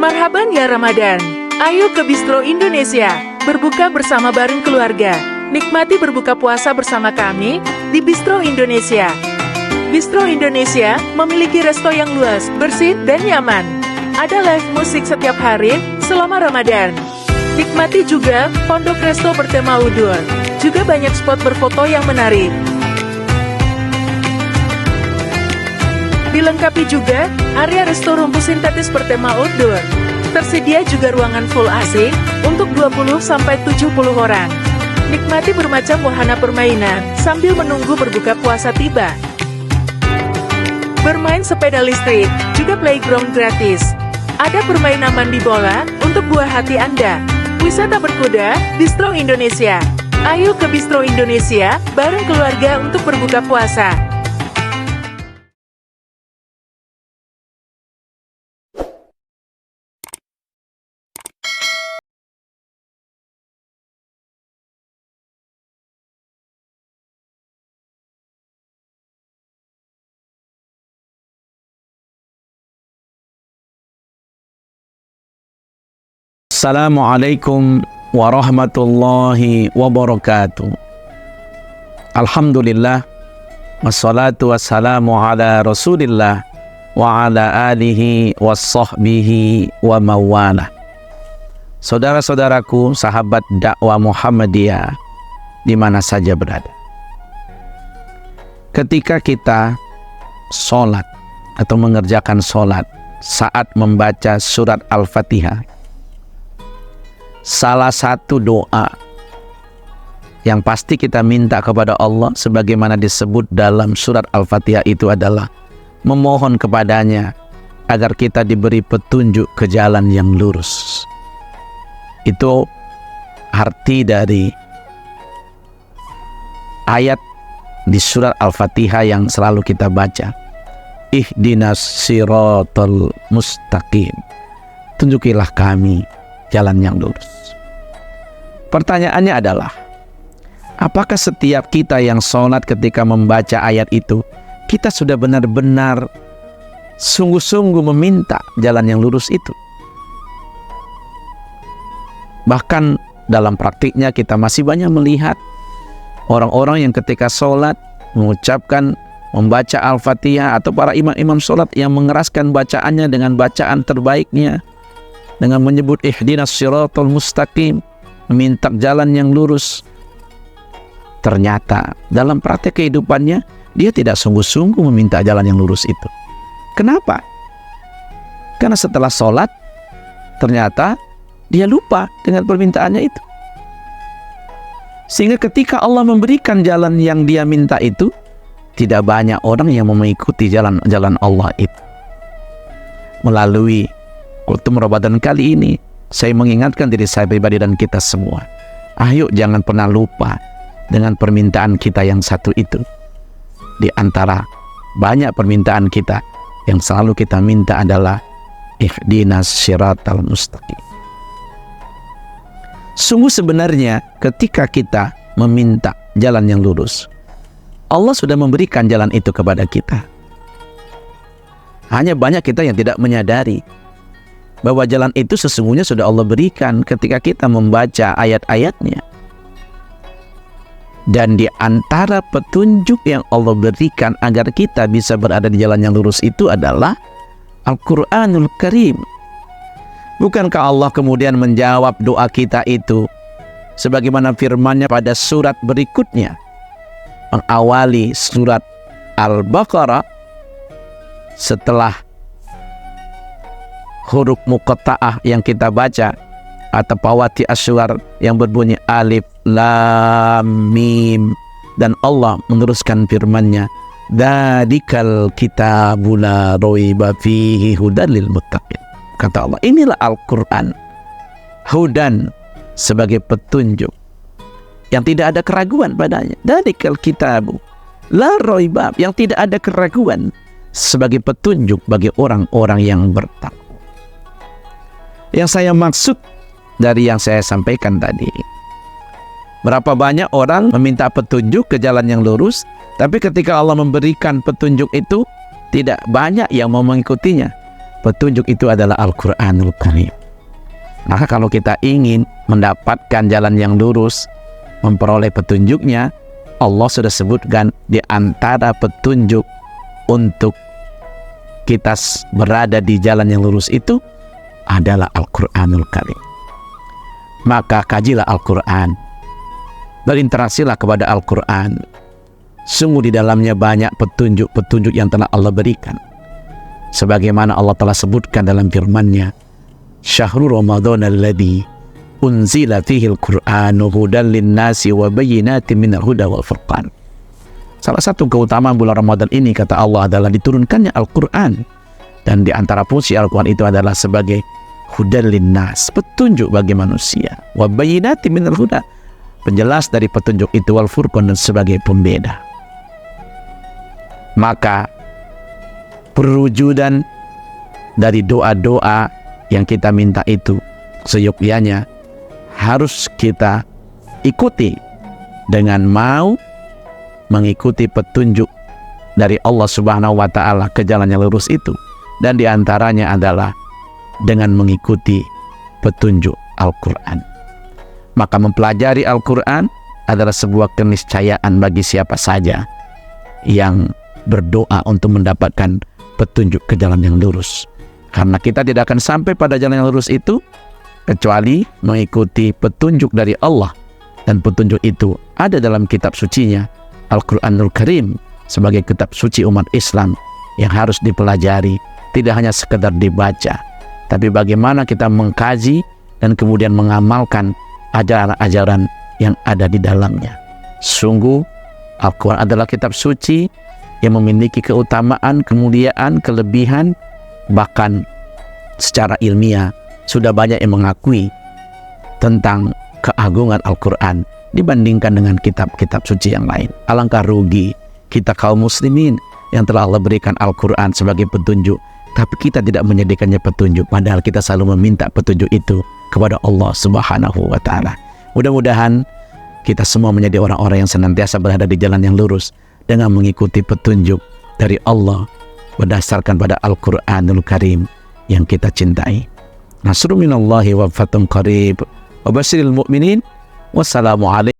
Marhaban ya Ramadan. Ayo ke Bistro Indonesia, berbuka bersama bareng keluarga. Nikmati berbuka puasa bersama kami di Bistro Indonesia. Bistro Indonesia memiliki resto yang luas, bersih, dan nyaman. Ada live musik setiap hari selama Ramadan. Nikmati juga pondok resto bertema outdoor. Juga banyak spot berfoto yang menarik. Dilengkapi juga area resto rumput sintetis bertema outdoor. Tersedia juga ruangan full AC untuk 20-70 orang. Nikmati bermacam wahana permainan sambil menunggu berbuka puasa tiba. Bermain sepeda listrik, juga playground gratis. Ada permainan mandi bola untuk buah hati Anda. Wisata berkuda, Bistro Indonesia. Ayo ke Bistro Indonesia bareng keluarga untuk berbuka puasa. Assalamualaikum warahmatullahi wabarakatuh. Alhamdulillah, wassalatu wassalamu ala rasulillah wa ala alihi wassahbihi wa mawalah. Saudara-saudaraku, sahabat dakwah Muhammadiyah di mana saja berada, ketika kita sholat atau mengerjakan sholat saat membaca surat Al-Fatihah, salah satu doa yang pasti kita minta kepada Allah sebagaimana disebut dalam surat Al-Fatihah itu adalah memohon kepadanya agar kita diberi petunjuk ke jalan yang lurus. Itu arti dari ayat di surat Al-Fatihah yang selalu kita baca. Ihdinas siratal mustaqim. Tunjukilah kami jalan yang lurus. Pertanyaannya adalah, apakah setiap kita yang sholat ketika membaca ayat itu, kita sudah benar-benar sungguh-sungguh meminta jalan yang lurus itu? Bahkan dalam praktiknya kita masih banyak melihat orang-orang yang ketika sholat mengucapkan, membaca Al-Fatihah, atau para imam-imam sholat yang mengeraskan bacaannya dengan bacaan terbaiknya, dengan menyebut ihdinas siratal mustaqim, meminta jalan yang lurus. Ternyata dalam praktek kehidupannya dia tidak sungguh-sungguh meminta jalan yang lurus itu. Kenapa? Karena setelah sholat ternyata dia lupa dengan permintaannya itu. Sehingga ketika Allah memberikan jalan yang dia minta itu, tidak banyak orang yang mengikuti jalan Allah itu. Melalui kultum Ramadan kali ini, saya mengingatkan diri saya pribadi dan kita semua, ayo jangan pernah lupa dengan permintaan kita yang satu itu. Di antara banyak permintaan kita, yang selalu kita minta adalah ihdinas siratal mustaqim. Sungguh sebenarnya ketika kita meminta jalan yang lurus, Allah sudah memberikan jalan itu kepada kita. Hanya banyak kita yang tidak menyadari bahwa jalan itu sesungguhnya sudah Allah berikan ketika kita membaca ayat-ayatnya. Dan di antara petunjuk yang Allah berikan agar kita bisa berada di jalan yang lurus itu adalah Al-Quranul Karim. Bukankah Allah kemudian menjawab doa kita itu sebagaimana firman-Nya pada surat berikutnya, mengawali surat Al-Baqarah setelah huruf muqatta'ah yang kita baca atau pawati asyar yang berbunyi alif lam mim, dan Allah meneruskan firman-Nya, dzalika kitabu la raiba fihi hudan lil muttaqin. Kata Allah, inilah Al-Quran, hudan, sebagai petunjuk yang tidak ada keraguan padanya. Dzalikal kitabu la raiba, yang tidak ada keraguan, sebagai petunjuk bagi orang-orang yang bertakwa. Yang saya maksud dari yang saya sampaikan tadi, berapa banyak orang meminta petunjuk ke jalan yang lurus, tapi ketika Allah memberikan petunjuk itu, tidak banyak yang mau mengikutinya. petunjuk itu adalah Al-Quranul Karim. Maka kalau kita ingin mendapatkan jalan yang lurus, memperoleh petunjuknya, Allah sudah sebutkan di antara petunjuk untuk kita berada di jalan yang lurus itu adalah Al-Quranul Karim. Maka kajilah Al-Quran, berinteraksilah kepada Al-Quran. Sungguh di dalamnya banyak petunjuk-petunjuk yang telah Allah berikan. Sebagaimana Allah telah sebutkan dalam firman-Nya, Syahrul Ramadan alladzi unzila fihi al-Qur'anu hudan lin-nasi wa bayyinatin minal huda wal furqan. Salah satu keutamaan bulan Ramadan ini, kata Allah, adalah diturunkannya Al-Quran. Dan di antara fungsi Al-Quran itu adalah sebagai hudan lin-nas, petunjuk bagi manusia, wa bayyinatin minal huda, penjelas dari petunjuk itu, wal furqan, dan sebagai pembeda. Maka perwujudan dari doa-doa yang kita minta itu seyogyanya harus kita ikuti dengan mau mengikuti petunjuk dari Allah Subhanahu wa Ta'ala ke jalan yang lurus itu, dan diantaranya adalah dengan mengikuti petunjuk Al-Quran. Maka mempelajari Al-Quran adalah sebuah keniscayaan bagi siapa saja yang berdoa untuk mendapatkan petunjuk ke jalan yang lurus. Karena kita tidak akan sampai pada jalan yang lurus itu kecuali mengikuti petunjuk dari Allah, dan petunjuk itu ada dalam kitab sucinya Al-Quranul Karim sebagai kitab suci umat Islam yang harus dipelajari, tidak hanya sekedar dibaca, tapi bagaimana kita mengkaji dan kemudian mengamalkan ajaran-ajaran yang ada di dalamnya. Sungguh Al-Quran adalah kitab suci yang memiliki keutamaan, kemuliaan, kelebihan. Bahkan secara ilmiah sudah banyak yang mengakui tentang keagungan Al-Quran dibandingkan dengan kitab-kitab suci yang lain. Alangkah rugi kita kaum muslimin yang telah Allah berikan Al-Quran sebagai petunjuk, tapi kita tidak menyediakannya petunjuk, padahal kita selalu meminta petunjuk itu kepada Allah Subhanahu wa Ta'ala. Mudah-mudahan kita semua menjadi orang-orang yang senantiasa berada di jalan yang lurus dengan mengikuti petunjuk dari Allah berdasarkan pada Al-Quranul Karim yang kita cintai. Nasrun minallahi wa fathun qarib wa basyiril mu'minin. Wassalamualaikum.